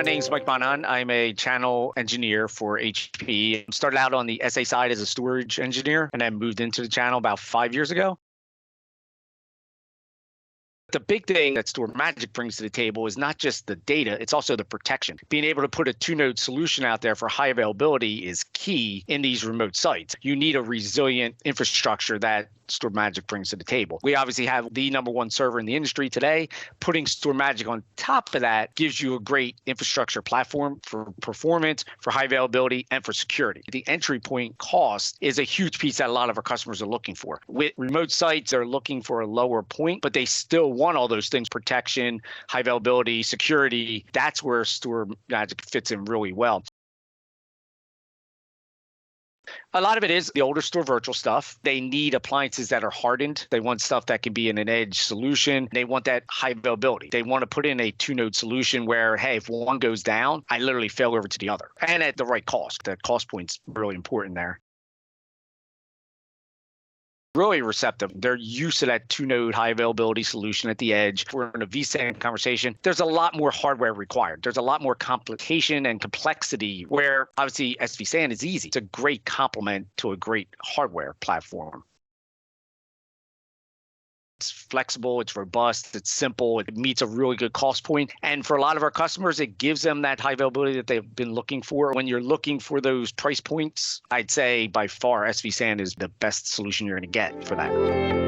name's Mike Monahon. I'm a channel engineer for HPE. Started out on the SA side as a storage engineer and then moved into the channel about 5 years ago. The big thing that StorMagic brings to the table is not just the data, it's also the protection. Being able to put a two-node solution out there for high availability is key in these remote sites. You need a resilient infrastructure that StorMagic brings to the table. We obviously have the #1 server in the industry today. Putting StorMagic on top of that gives you a great infrastructure platform for performance, for high availability, and for security. The entry point cost is a huge piece that a lot of our customers are looking for. With remote sites, they're looking for a lower point, but they still want all those things: protection, high availability, security. That's where StorMagic fits in really well. A lot of it is the older store virtual stuff. They need appliances that are hardened. They want stuff that can be in an edge solution. They want that high availability. They want to put in a two-node solution where, hey, if one goes down, I literally fail over to the other. And at the right cost. The cost point's really important there. Really receptive. They're used to that two-node high availability solution at the edge. If we're in a vSAN conversation, there's a lot more hardware required. There's a lot more complication and complexity where obviously SVSAN is easy. It's a great complement to a great hardware platform. It's flexible, it's robust, it's simple, it meets a really good cost point. And for a lot of our customers, it gives them that high availability that they've been looking for. When you're looking for those price points, I'd say by far SVSAN is the best solution you're going to get for that.